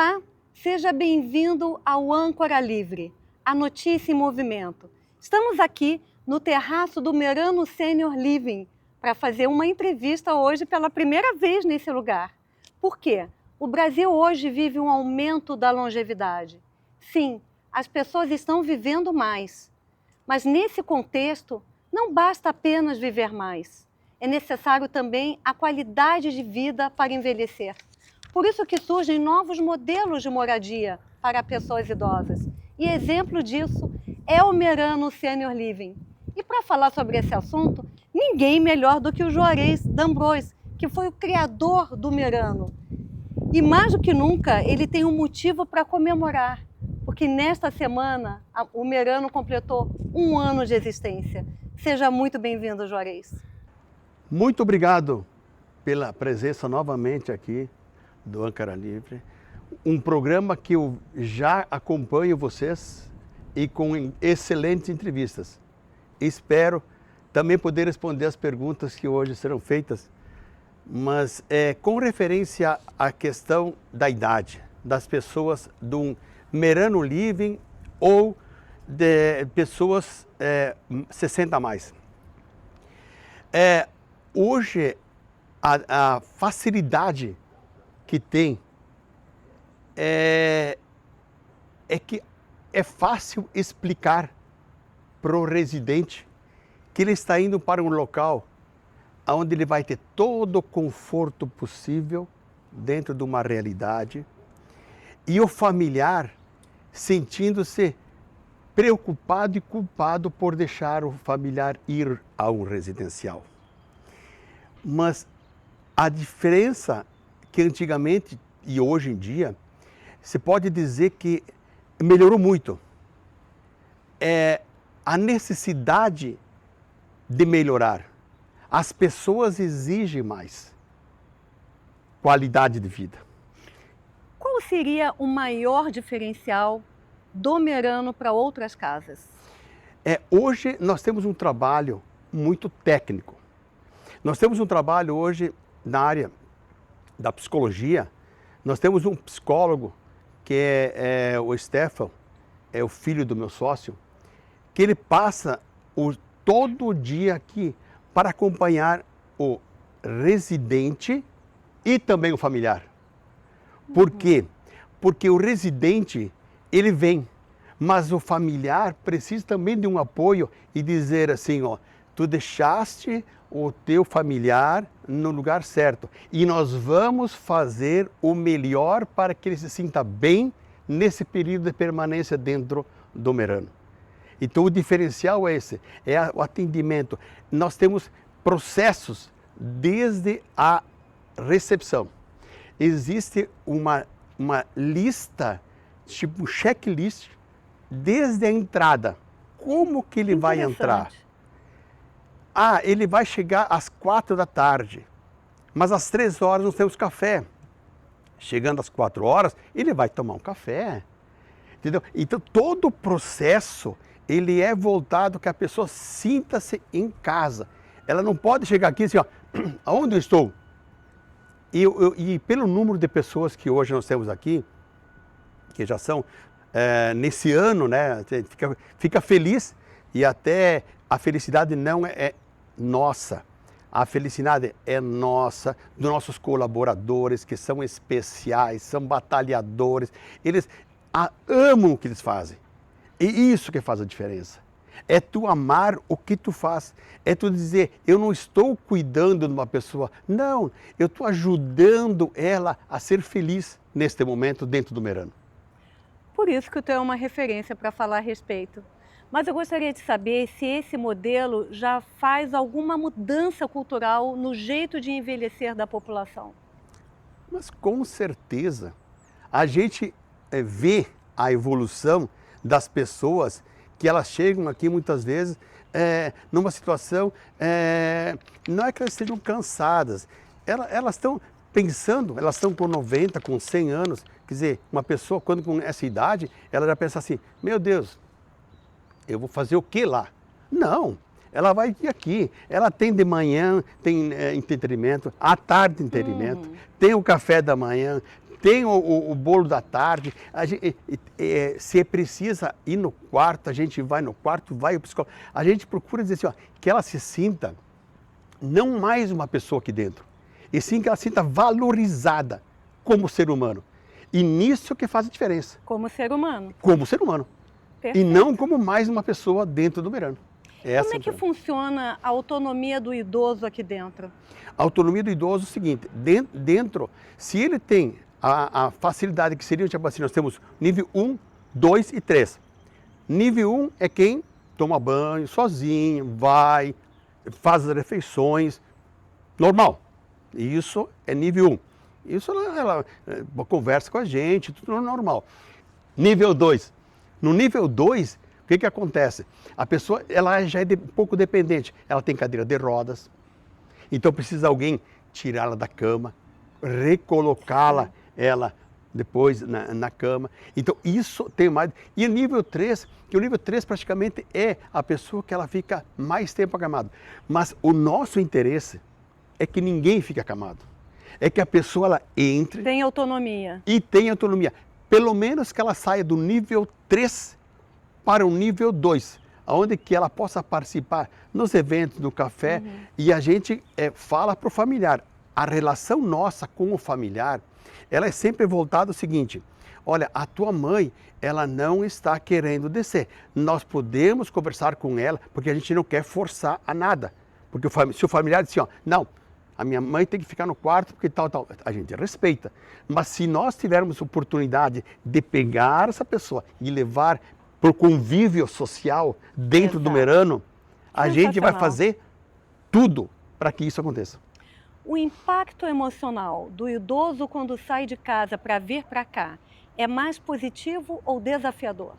Olá, seja bem-vindo ao Âncora Livre, a notícia em movimento. Estamos aqui no terraço do Merano Senior Living para fazer uma entrevista hoje pela primeira vez nesse lugar. Por quê? O Brasil hoje vive um aumento da longevidade. Sim, as pessoas estão vivendo mais. Mas nesse contexto, não basta apenas viver mais. É necessário também a qualidade de vida para envelhecer. Por isso que surgem novos modelos de moradia para pessoas idosas. E exemplo disso é o Merano Senior Living. E para falar sobre esse assunto, ninguém melhor do que o Juarez D'Ambros, que foi o criador do Merano. E mais do que nunca, ele tem um motivo para comemorar, porque nesta semana o Merano completou 1 ano de existência. Seja muito bem-vindo, Juarez. Muito obrigado pela presença novamente aqui do Âncora Livre, um programa que eu já acompanho vocês e com excelentes entrevistas. Espero também poder responder as perguntas que hoje serão feitas, mas com referência à questão da idade, das pessoas do Merano Living ou de pessoas 60 a mais. Hoje, a facilidade que tem é que é fácil explicar para o residente que ele está indo para um local onde ele vai ter todo o conforto possível dentro de uma realidade e o familiar sentindo-se preocupado e culpado por deixar o familiar ir a um residencial. Mas a diferença que antigamente e hoje em dia, se pode dizer que melhorou muito. É a necessidade de melhorar. As pessoas exigem mais qualidade de vida. Qual seria o maior diferencial do Merano para outras casas? Hoje nós temos um trabalho muito técnico. Nós temos um trabalho hoje na área da psicologia. Nós temos um psicólogo, que é o Stefan, é o filho do meu sócio, que ele passa todo dia aqui para acompanhar o residente e também o familiar. Por quê? Porque o residente, ele vem, mas o familiar precisa também de um apoio e dizer assim, ó, tu deixaste o teu familiar no lugar certo e nós vamos fazer o melhor para que ele se sinta bem nesse período de permanência dentro do Merano. Então o diferencial é esse, é o atendimento. Nós temos processos desde a recepção. Existe uma lista, tipo um checklist, desde a entrada. Como que ele vai entrar? Ele vai chegar às 4 da tarde, mas às 3 horas nós temos café. Chegando às 4 horas, ele vai tomar um café. Entendeu? Então, todo o processo, ele é voltado que a pessoa sinta-se em casa. Ela não pode chegar aqui assim, ó, aonde eu estou? E pelo número de pessoas que hoje nós temos aqui, que já são, nesse ano, né, fica feliz e até a felicidade não é nossa. A felicidade é nossa, dos nossos colaboradores, que são especiais, são batalhadores. Eles amam o que eles fazem. E isso que faz a diferença. É tu amar o que tu faz. É tu dizer, eu não estou cuidando de uma pessoa. Não, eu estou ajudando ela a ser feliz neste momento dentro do Merano. Por isso que tu é uma referência para falar a respeito. Mas eu gostaria de saber se esse modelo já faz alguma mudança cultural no jeito de envelhecer da população. Mas com certeza, a gente vê a evolução das pessoas que elas chegam aqui muitas vezes numa situação, não é que elas estejam cansadas, elas estão pensando, elas estão com 90, com 100 anos, quer dizer, uma pessoa quando com essa idade, ela já pensa assim, meu Deus, eu vou fazer o que lá? Não, ela vai vir aqui, ela tem de manhã, tem entretenimento, à tarde entretenimento, tem o café da manhã, tem o bolo da tarde, se precisa ir no quarto, a gente vai no quarto, vai o psicólogo. A gente procura dizer assim, ó, que ela se sinta não mais uma pessoa aqui dentro, e sim que ela se sinta valorizada como ser humano. E nisso que faz a diferença. Como ser humano. Como ser humano. Perfeito. E não como mais uma pessoa dentro do Merano. Como é que funciona a autonomia do idoso aqui dentro? A autonomia do idoso é o seguinte, dentro, se ele tem a facilidade que seria, tipo assim, nós temos nível 1, 2 e 3. Nível 1 é quem toma banho sozinho, vai, faz as refeições, normal. Isso é nível 1. Isso ela conversa com a gente, tudo normal. Nível 2. No nível 2, o que acontece? A pessoa ela já é um pouco dependente. Ela tem cadeira de rodas, então precisa alguém tirá-la da cama, recolocá-la ela depois na cama. Então isso tem mais. E o nível 3, que o nível 3 praticamente é a pessoa que ela fica mais tempo acamada. Mas o nosso interesse é que ninguém fique acamado. É que a pessoa ela entre... Tem autonomia. E tem autonomia. Pelo menos que ela saia do nível 3 para o nível 2, onde que ela possa participar nos eventos do café e a gente fala para o familiar. A relação nossa com o familiar, ela é sempre voltada ao seguinte, olha, a tua mãe, ela não está querendo descer. Nós podemos conversar com ela, porque a gente não quer forçar a nada. Porque se o familiar diz assim, ó, não, a minha mãe tem que ficar no quarto porque tal, a gente respeita. Mas se nós tivermos oportunidade de pegar essa pessoa e levar para o convívio social dentro do Merano, a gente vai fazer tudo para que isso aconteça. O impacto emocional do idoso quando sai de casa para vir para cá é mais positivo ou desafiador?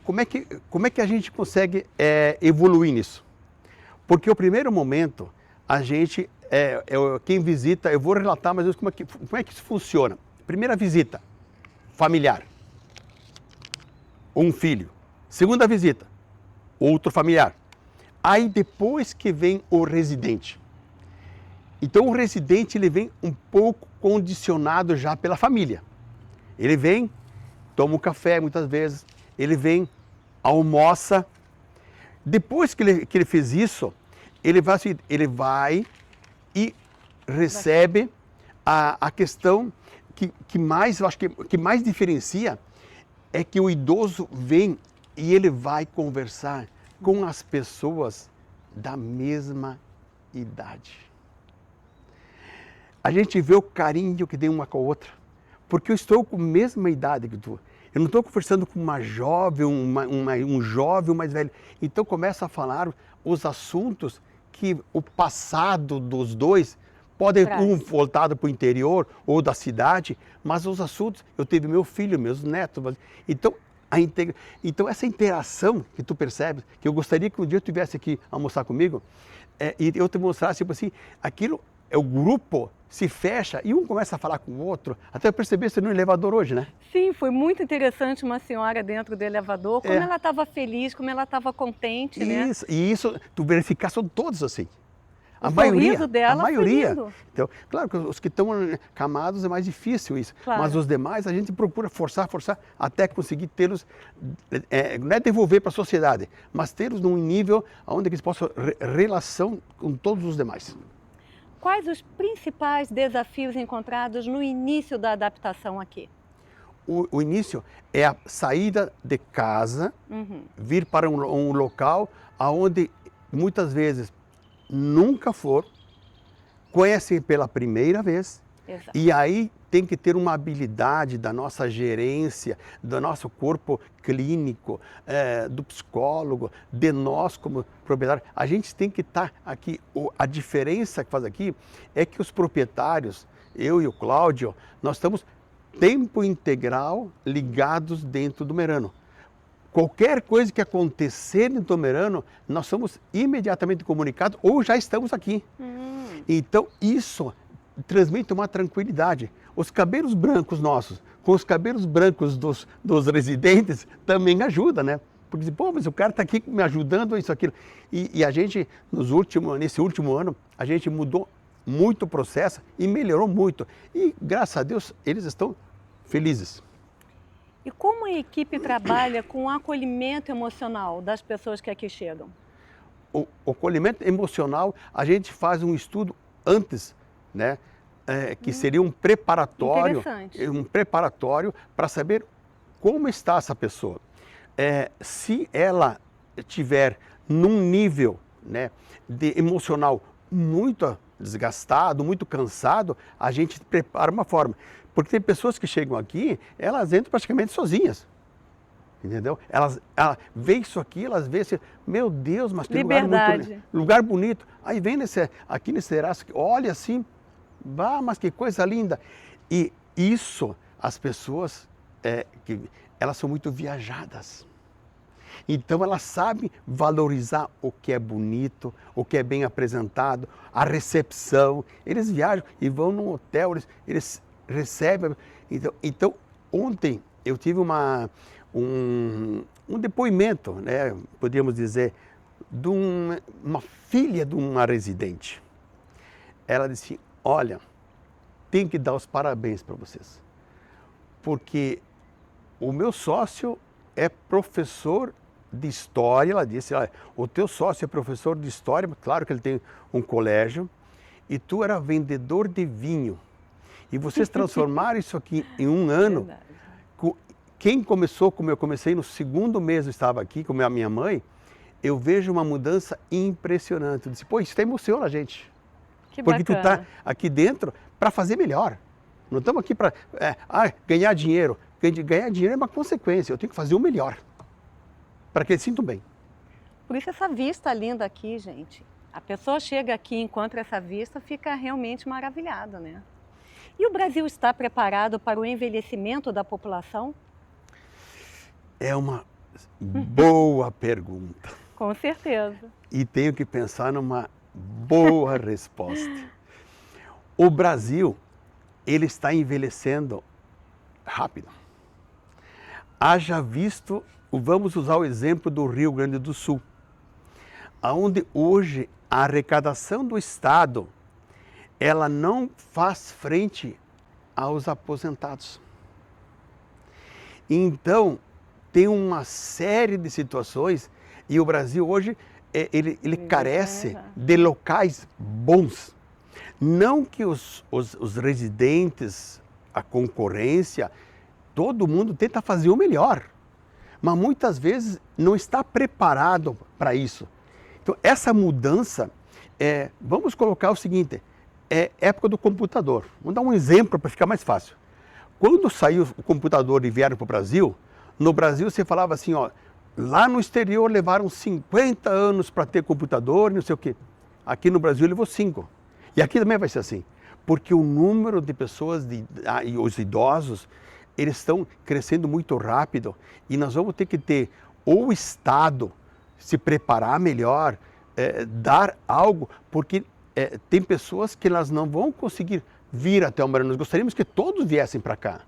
Como é que a gente consegue evoluir nisso? Porque o primeiro momento, a gente, quem visita, eu vou relatar mais ou menos como é que isso funciona. Primeira visita, familiar, um filho. Segunda visita, outro familiar. Aí depois que vem o residente. Então o residente ele vem um pouco condicionado já pela família. Ele vem, toma um café muitas vezes, ele vem, almoça. Depois que ele fez isso, ele vai e recebe a questão que mais, eu acho que mais diferencia é que o idoso vem e ele vai conversar com as pessoas da mesma idade. A gente vê o carinho que tem uma com a outra, porque eu estou com a mesma idade que tu. Eu não estou conversando com uma jovem, um jovem mais velho. Então começa a falar os assuntos que o passado dos dois podem um voltado para o interior ou da cidade, mas os assuntos, eu tive meu filho, meus netos. Então, então essa interação que tu percebes, que eu gostaria que um dia tu viesse aqui almoçar comigo, e eu te mostrasse, tipo assim, aquilo é o grupo se fecha e um começa a falar com o outro. Até eu percebi isso no elevador hoje, né? Sim, foi muito interessante uma senhora dentro do elevador, como ela estava feliz, como ela estava contente, né? E isso, tu verificar, são todos assim. O sorriso dela foi lindo. Então, claro que os que estão camados é mais difícil isso, mas os demais a gente procura forçar, até conseguir tê-los, não é devolver para a sociedade, mas tê-los num nível onde eles possam relação com todos os demais. Quais os principais desafios encontrados no início da adaptação aqui? O início é a saída de casa, vir para um local onde muitas vezes nunca foram, conhecem pela primeira vez. Exato. E aí tem que ter uma habilidade da nossa gerência, do nosso corpo clínico, do psicólogo, de nós como proprietário. A gente tem que estar aqui. A diferença que faz aqui é que os proprietários, eu e o Cláudio, nós estamos tempo integral ligados dentro do Merano. Qualquer coisa que acontecer dentro do Merano, nós somos imediatamente comunicados ou já estamos aqui. Então isso transmite uma tranquilidade. Os cabelos brancos nossos, com os cabelos brancos dos residentes, também ajuda, né? Porque, pô, mas o cara está aqui me ajudando, isso, aquilo. E a gente, nesse último ano, a gente mudou muito processo e melhorou muito. E, graças a Deus, eles estão felizes. E como a equipe trabalha com o acolhimento emocional das pessoas que aqui chegam? O acolhimento emocional, a gente faz um estudo antes, né? Que seria um preparatório para saber como está essa pessoa. Se ela tiver num nível, né, de emocional muito desgastado, muito cansado, a gente prepara uma forma. Porque tem pessoas que chegam aqui, elas entram praticamente sozinhas. Entendeu? Elas veem isso aqui, elas veem assim, meu Deus, mas tem lugar bonito. Aí vem aqui nesse terraço, olha assim, mas que coisa linda. E isso, as pessoas, elas são muito viajadas. Então elas sabem valorizar o que é bonito, o que é bem apresentado, a recepção. Eles viajam e vão num hotel, eles recebem. Então ontem eu tive um depoimento, né, podríamos dizer, de uma filha de uma residente. Ela disse, olha, tenho que dar os parabéns para vocês, porque o meu sócio é professor de história. Ela disse, olha, o teu sócio é professor de história, claro que ele tem um colégio, e tu era vendedor de vinho. E vocês transformaram isso aqui em um ano. Verdade. Quem começou, como eu comecei no segundo mês, eu estava aqui com a minha mãe, eu vejo uma mudança impressionante. Eu disse, pô, isso emociona a gente. Que porque bacana. Tu está aqui dentro para fazer melhor. Não estamos aqui para ganhar dinheiro. Ganhar dinheiro é uma consequência, eu tenho que fazer o melhor, para que eles sintam bem. Por isso essa vista linda aqui, gente. A pessoa chega aqui e encontra essa vista, fica realmente maravilhada, né? E o Brasil está preparado para o envelhecimento da população? É uma boa pergunta. Com certeza. E tenho que pensar numa boa resposta. O Brasil, ele está envelhecendo rápido. Haja visto, vamos usar o exemplo do Rio Grande do Sul, onde hoje a arrecadação do Estado, ela não faz frente aos aposentados. Então, tem uma série de situações e o Brasil hoje, ele carece de locais bons. Não que os residentes, a concorrência, todo mundo tenta fazer o melhor, mas muitas vezes não está preparado para isso. Então, essa mudança, vamos colocar o seguinte, é época do computador. Vamos dar um exemplo para ficar mais fácil. Quando saiu o computador e vieram para o Brasil, no Brasil você falava assim, ó, lá no exterior levaram 50 anos para ter computador, não sei o quê. Aqui no Brasil levou 5. E aqui também vai ser assim, porque o número de pessoas, e os idosos, eles estão crescendo muito rápido e nós vamos ter que ter o Estado se preparar melhor, dar algo, porque tem pessoas que elas não vão conseguir vir até o Maranhão. Nós gostaríamos que todos viessem para cá.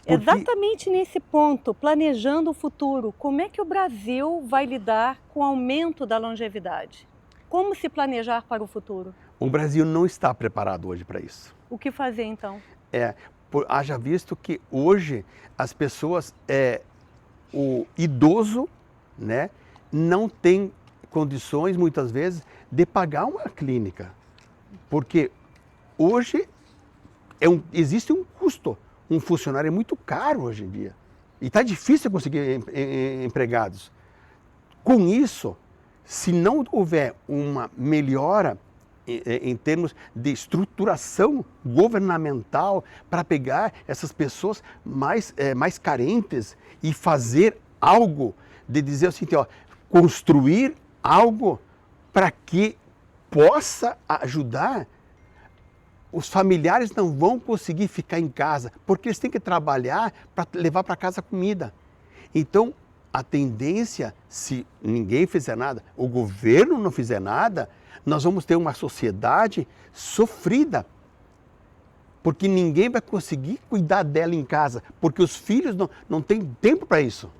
Porque... Exatamente nesse ponto, planejando o futuro, como é que o Brasil vai lidar com o aumento da longevidade? Como se planejar para o futuro? O Brasil não está preparado hoje para isso. O que fazer então? Haja visto que hoje as pessoas, o idoso, né, não tem condições muitas vezes de pagar uma clínica, porque hoje existe um custo. Um funcionário é muito caro hoje em dia e está difícil conseguir empregados. Com isso, se não houver uma melhora em termos de estruturação governamental para pegar essas pessoas mais carentes e fazer algo, de dizer assim, ó, construir algo para que possa ajudar, os familiares não vão conseguir ficar em casa, porque eles têm que trabalhar para levar para casa comida. Então, a tendência, se ninguém fizer nada, o governo não fizer nada, nós vamos ter uma sociedade sofrida, porque ninguém vai conseguir cuidar dela em casa, porque os filhos não têm tempo para isso.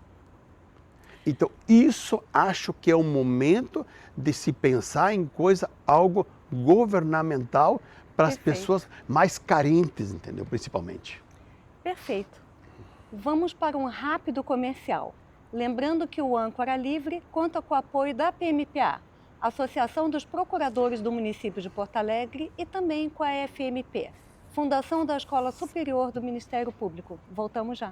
Então, isso acho que é o momento de se pensar em algo governamental, para as Perfeito. pessoas mais carentes, entendeu? Principalmente. Perfeito. Vamos para um rápido comercial. Lembrando que o Âncora Livre conta com o apoio da PMPA, Associação dos Procuradores do Município de Porto Alegre, e também com a FMP, Fundação da Escola Superior do Ministério Público. Voltamos já.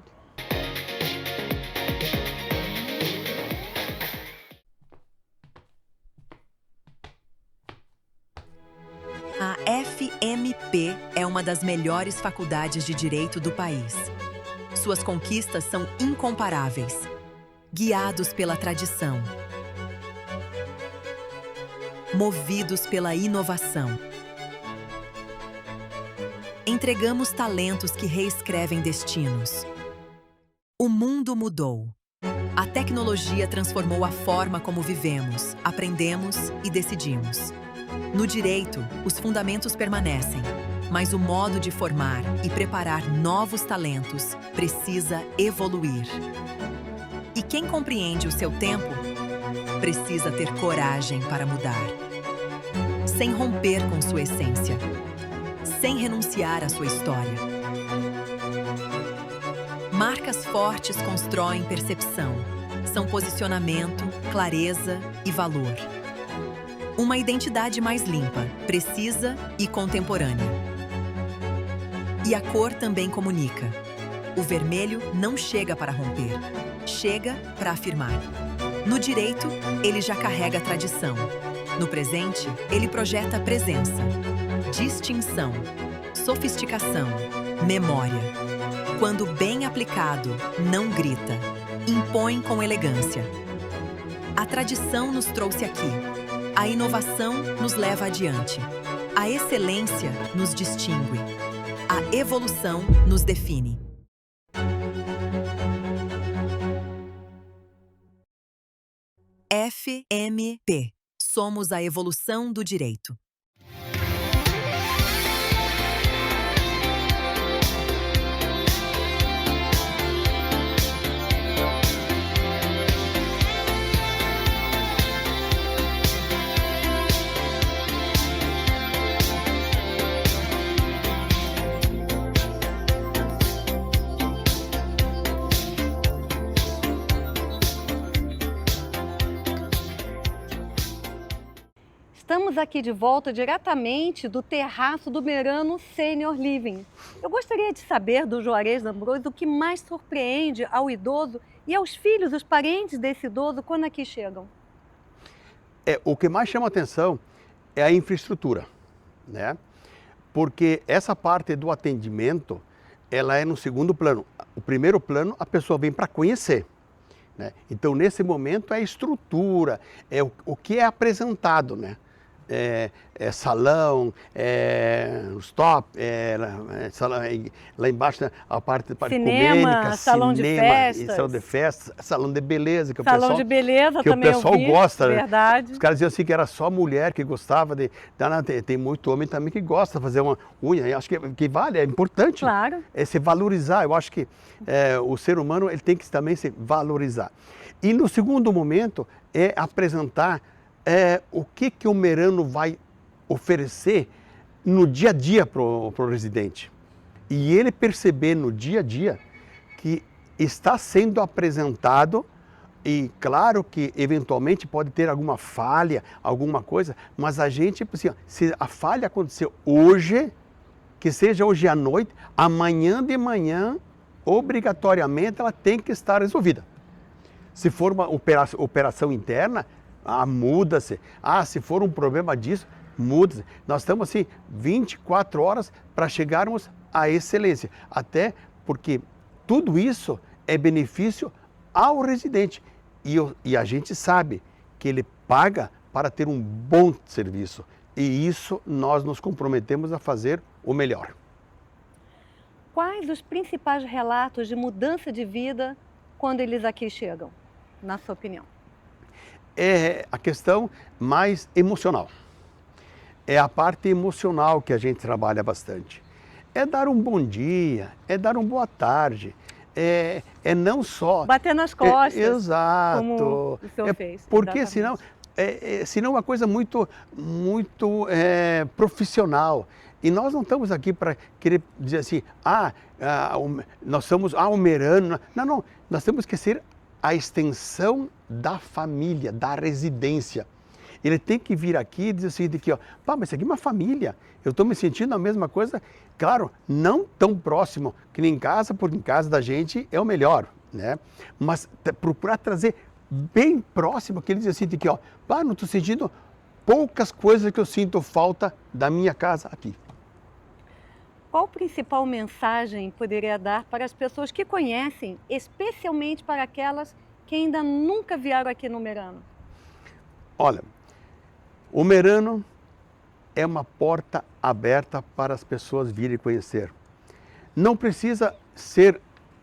A FMP é uma das melhores faculdades de direito do país. Suas conquistas são incomparáveis, guiados pela tradição, movidos pela inovação. Entregamos talentos que reescrevem destinos. O mundo mudou. A tecnologia transformou a forma como vivemos, aprendemos e decidimos. No direito, os fundamentos permanecem, mas o modo de formar e preparar novos talentos precisa evoluir. E quem compreende o seu tempo precisa ter coragem para mudar, sem romper com sua essência, sem renunciar à sua história. Marcas fortes constroem percepção, são posicionamento, clareza e valor. Uma identidade mais limpa, precisa e contemporânea. E a cor também comunica. O vermelho não chega para romper, chega para afirmar. No direito, ele já carrega tradição. No presente, ele projeta presença, distinção, sofisticação, memória. Quando bem aplicado, não grita, impõe com elegância. A tradição nos trouxe aqui. A inovação nos leva adiante. A excelência nos distingue. A evolução nos define. FMP. Somos a evolução do direito. Estamos aqui de volta diretamente do terraço do Merano Senior Living. Eu gostaria de saber do Juarez D'Ambrosio o que mais surpreende ao idoso e aos filhos, os parentes desse idoso, quando aqui chegam. O que mais chama atenção é a infraestrutura, né? Porque essa parte do atendimento, ela é no segundo plano. O primeiro plano, a pessoa vem para conhecer, né? Então, nesse momento, é a estrutura, é o que é apresentado, né? Salão, os top, salão, lá embaixo, né, a parte Cinema, ecumênica, salão de festas. salão de festas, salão de beleza, que Salão de beleza também o pessoal eu vi, gosta, né? verdade. Os caras diziam assim que era só mulher que gostava de... Tem muito homem também que gosta de fazer uma unha, eu acho que vale, é importante. Claro. É se valorizar, eu acho que o ser humano ele tem que também se valorizar. E no segundo momento é apresentar o que o Merano vai oferecer no dia a dia para o residente. E ele perceber no dia a dia que está sendo apresentado, e claro que eventualmente pode ter alguma falha, alguma coisa, mas a gente, assim, se a falha aconteceu hoje, que seja hoje à noite, amanhã de manhã, obrigatoriamente ela tem que estar resolvida. Se for uma operação interna, muda-se. Se for um problema disso, muda-se. Nós estamos assim 24 horas para chegarmos à excelência. Até porque tudo isso é benefício ao residente. E a gente sabe que ele paga para ter um bom serviço. E isso nós nos comprometemos a fazer o melhor. Quais os principais relatos de mudança de vida quando eles aqui chegam, na sua opinião? É a questão mais emocional. É a parte emocional que a gente trabalha bastante. É dar um bom dia, é dar uma boa tarde, é não só... Bater nas costas, exato. como o senhor fez. Porque exatamente. senão é uma coisa muito profissional. E nós não estamos aqui para querer dizer assim, nós somos o Merano. Não, não. Nós temos que ser a extensão da família, da residência. Ele tem que vir aqui e dizer assim, mas isso aqui é uma família. Eu estou me sentindo a mesma coisa. Claro, não tão próximo que nem em casa, porque em casa da gente é o melhor, né? Mas procurar trazer bem próximo, que ele diz assim, não estou sentindo poucas coisas que eu sinto falta da minha casa aqui. Qual principal mensagem poderia dar para as pessoas que conhecem, especialmente para aquelas que ainda nunca vieram aqui no Merano? Olha, o Merano é uma porta aberta para as pessoas virem conhecer. Não precisa ser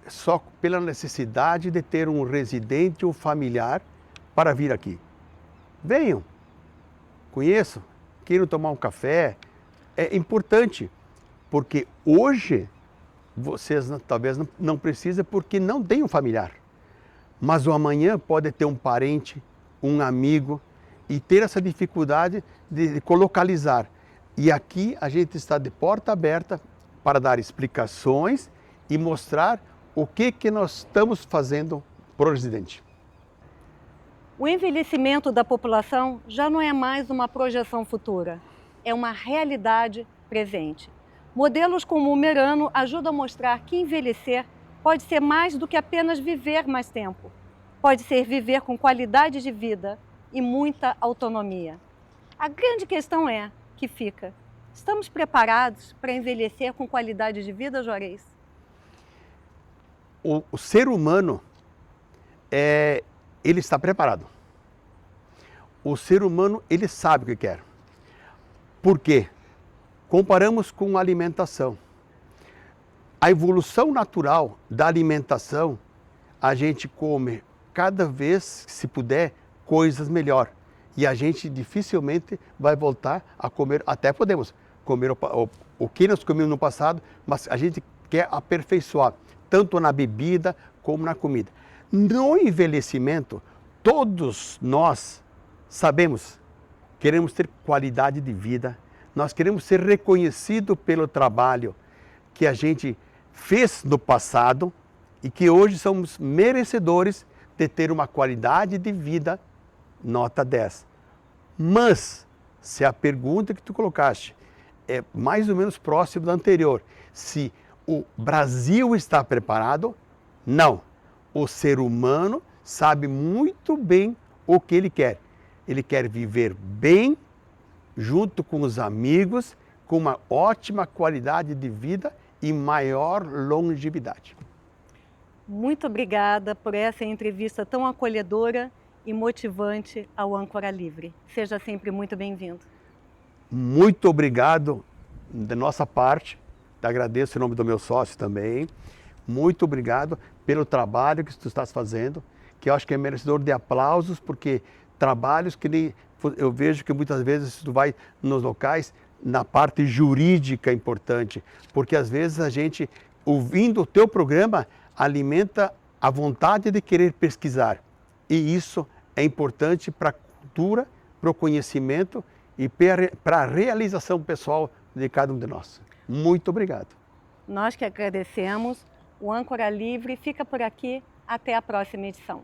só pela necessidade de ter um residente ou familiar para vir aqui. Venham, conheçam, queiram tomar um café. É importante, porque hoje vocês talvez não precisem porque não têm um familiar. Mas o amanhã pode ter um parente, um amigo, e ter essa dificuldade de localizar. E aqui a gente está de porta aberta para dar explicações e mostrar o que nós estamos fazendo para o residente. O envelhecimento da população já não é mais uma projeção futura, é uma realidade presente. Modelos como o Merano ajudam a mostrar que envelhecer pode ser mais do que apenas viver mais tempo. Pode ser viver com qualidade de vida e muita autonomia. A grande questão que fica: estamos preparados para envelhecer com qualidade de vida, Juarez? O ser humano, ele está preparado. O ser humano, ele sabe o que quer. Por quê? Comparamos com a alimentação. A evolução natural da alimentação, a gente come cada vez, se puder, coisas melhor. E a gente dificilmente vai voltar a comer, até podemos comer o que nós comíamos no passado, mas a gente quer aperfeiçoar, tanto na bebida como na comida. No envelhecimento, todos nós sabemos, queremos ter qualidade de vida, nós queremos ser reconhecidos pelo trabalho que a gente fez no passado e que hoje somos merecedores de ter uma qualidade de vida nota 10. Mas, se a pergunta que tu colocaste é mais ou menos próximo da anterior, se o Brasil está preparado, não. O ser humano sabe muito bem o que ele quer. Ele quer viver bem, junto com os amigos, com uma ótima qualidade de vida e maior longevidade. Muito obrigada por essa entrevista tão acolhedora e motivante ao Âncora Livre. Seja sempre muito bem-vindo. Muito obrigado da nossa parte. Te agradeço em nome do meu sócio também. Muito obrigado pelo trabalho que tu estás fazendo, que eu acho que é merecedor de aplausos, porque trabalhos que eu vejo que muitas vezes tu vai nos locais, na parte jurídica é importante, porque às vezes a gente, ouvindo o teu programa, alimenta a vontade de querer pesquisar. E isso é importante para a cultura, para o conhecimento e para a realização pessoal de cada um de nós. Muito obrigado. Nós que agradecemos. O Âncora Livre fica por aqui. Até a próxima edição.